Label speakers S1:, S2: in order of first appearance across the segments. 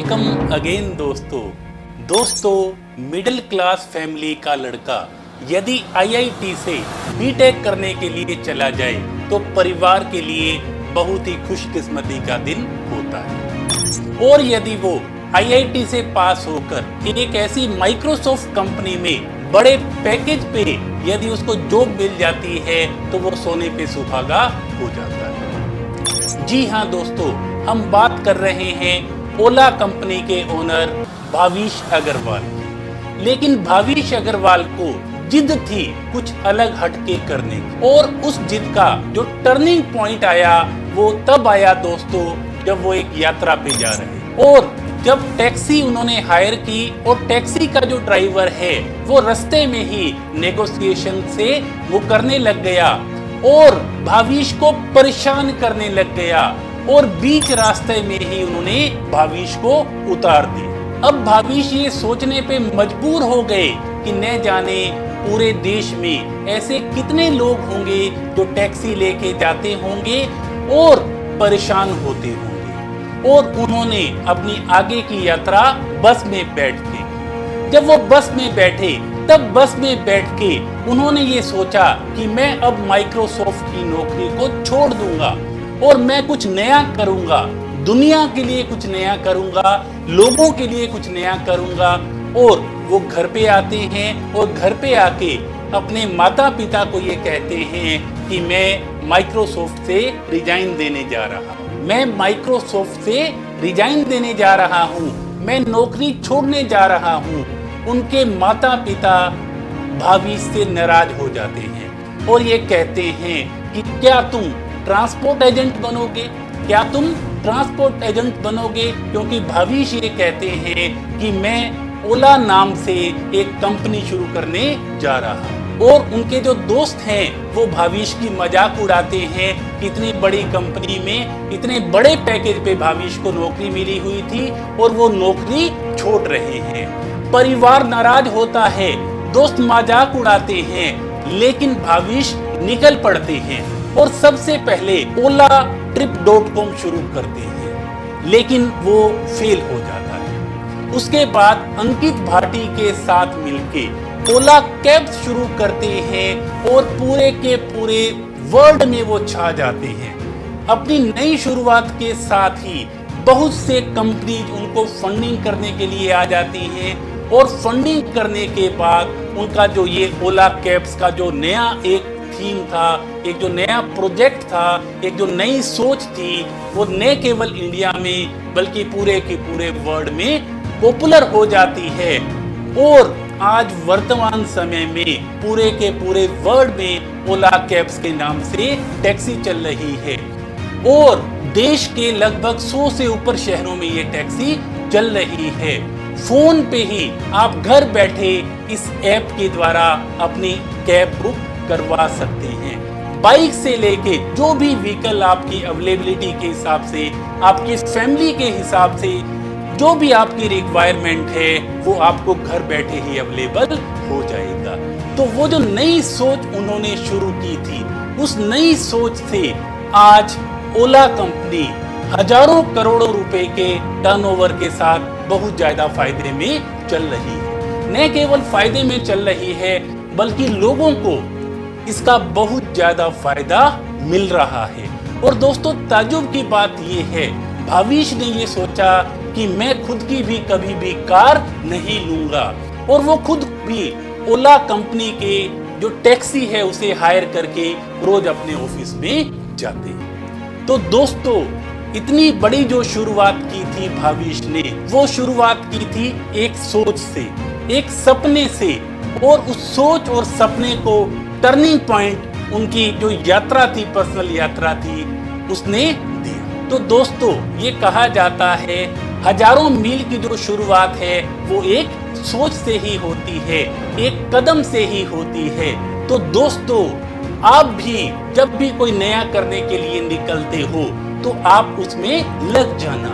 S1: Welcome again दोस्तों middle class family का लड़का यदि आईआईटी से बीटेक करने के लिए चला जाए तो परिवार के लिए बहुत ही खुशकिस्मती का दिन होता है। और यदि वो आईआईटी से पास होकर एक ऐसी माइक्रोसॉफ्ट कंपनी में बड़े पैकेज पे यदि उसको जॉब मिल जाती है तो वो सोने पे सुहागा हो जाता है। जी हाँ दोस्तों, हम बात कर रहे हैं ओला कंपनी के ओनर भाविश अग्रवाल। लेकिन भाविश अग्रवाल को जिद थी कुछ अलग हटके करने की, और उस जिद का जो टर्निंग पॉइंट आया वो तब आया दोस्तों जब वो एक यात्रा पे जा रहे और जब टैक्सी उन्होंने हायर की और टैक्सी का जो ड्राइवर है वो रास्ते में ही नेगोशिएशन से वो करने लग गया और भाविश को परेशान करने लग गया और बीच रास्ते में ही उन्होंने भाविश को उतार दिया। अब भाविश ये सोचने पे मजबूर हो गए कि न जाने पूरे देश में ऐसे कितने लोग होंगे जो टैक्सी लेके जाते होंगे और परेशान होते होंगे। और उन्होंने अपनी आगे की यात्रा बस में बैठ के, जब वो बस में बैठे तब बस में बैठ के उन्होंने ये सोचा कि मैं अब माइक्रोसॉफ्ट की नौकरी को छोड़ दूंगा और मैं कुछ नया करूंगा, दुनिया के लिए कुछ नया करूंगा, लोगों के लिए कुछ नया करूंगा। और वो घर पे आते हैं और घर पे आके अपने माता पिता को ये कहते हैं कि मैं माइक्रोसॉफ्ट से रिजाइन देने जा रहा हूँ, मैं माइक्रोसॉफ्ट से रिजाइन देने जा रहा हूँ, मैं नौकरी छोड़ने जा रहा हूँ। उनके माता पिता भाविश से नाराज हो जाते हैं और ये कहते हैं कि क्या तुम ट्रांसपोर्ट एजेंट बनोगे, क्या तुम ट्रांसपोर्ट एजेंट बनोगे? क्योंकि भाविश ये कहते हैं कि मैं ओला नाम से एक कंपनी शुरू करने जा रहा हूँ। और उनके जो दोस्त हैं वो भाविश की मजाक उड़ाते हैं कि इतनी बड़ी कंपनी में इतने बड़े पैकेज पे भाविश को नौकरी मिली हुई थी और वो नौकरी छोड़ रहे हैं। परिवार नाराज होता है, दोस्त मजाक उड़ाते हैं, लेकिन भाविश निकल पड़ते हैं और सबसे पहले olatrip.com शुरू करते हैं, लेकिन वो फेल हो जाता है। उसके बाद अंकित भाटी के साथ मिलके ओला कैब्स शुरू करते हैं और पूरे के पूरे वर्ल्ड में वो छा जाते हैं। अपनी नई शुरुआत के साथ ही बहुत से कंपनीज उनको फंडिंग करने के लिए आ जाती हैं और फंडिंग करने के बाद उनका जो ये ओला कैब्स का जो नया एक थीम था, एक जो नया प्रोजेक्ट था, एक जो नई सोच थी, वो न केवल इंडिया में बल्कि पूरे के पूरे वर्ल्ड में पॉपुलर हो जाती है। और आज वर्तमान समय में पूरे के पूरे वर्ल्ड में ओला कैब्स के नाम से टैक्सी चल रही है और देश के लगभग 100 से ऊपर शहरों में ये टैक्सी चल रही है। फोन पे ही आप घर बैठे इस ऐप के द्वारा अपनी कैब बुक करवा सकते हैं। बाइक से लेके जो भी व्हीकल आपकी अवेलेबिलिटी के हिसाब से, आपकी फैमिली के हिसाब से, जो भी आपकी रिक्वायरमेंट है वो आपको घर बैठे ही अवेलेबल हो जाएगा। तो वो जो नई सोच उन्होंने शुरू की थी, उस नई सोच से आज ओला कंपनी हजारों करोड़ों रुपए के टर्नओवर के साथ बहुत ज्यादा फायदे में चल रही है। न केवल फायदे में चल रही है बल्कि लोगों को इसका बहुत ज्यादा फायदा मिल रहा है। और दोस्तों ताज्जुब की बात यह है, भाविश ने ये सोचा कि मैं खुद की भी कभी भी कार नहीं लूंगा और वो खुद भी ओला कंपनी के जो टैक्सी है उसे हायर करके रोज अपने ऑफिस में जाते हैं। तो दोस्तों इतनी बड़ी जो शुरुआत की थी भाविश ने, वो शुरुआत की थी एक सोच से, एक सपने से, और उस सोच और सपने को टर्निंग पॉइंट उनकी जो यात्रा थी, पर्सनल यात्रा थी, उसने दिया। तो दोस्तों ये कहा जाता है हजारों मील की जो शुरुआत है वो एक सोच से ही होती है, एक कदम से ही होती है। तो दोस्तों आप भी जब भी कोई नया करने के लिए निकलते हो तो आप उसमें लग जाना।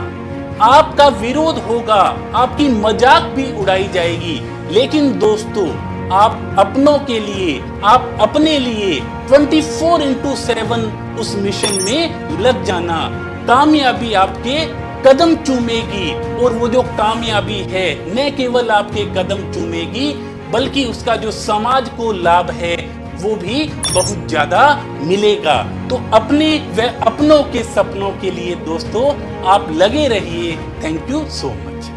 S1: आपका विरोध होगा, आपकी मजाक भी उड़ाई जाएगी, लेकिन दोस्तों आप अपनों के लिए, आप अपने लिए 24/7 उस मिशन में लग जाना। कामयाबी आपके कदम चूमेगी और वो जो कामयाबी है न केवल आपके कदम चूमेगी बल्कि उसका जो समाज को लाभ है वो भी बहुत ज्यादा मिलेगा। तो अपने व अपनों के सपनों के लिए दोस्तों आप लगे रहिए। Thank you so much.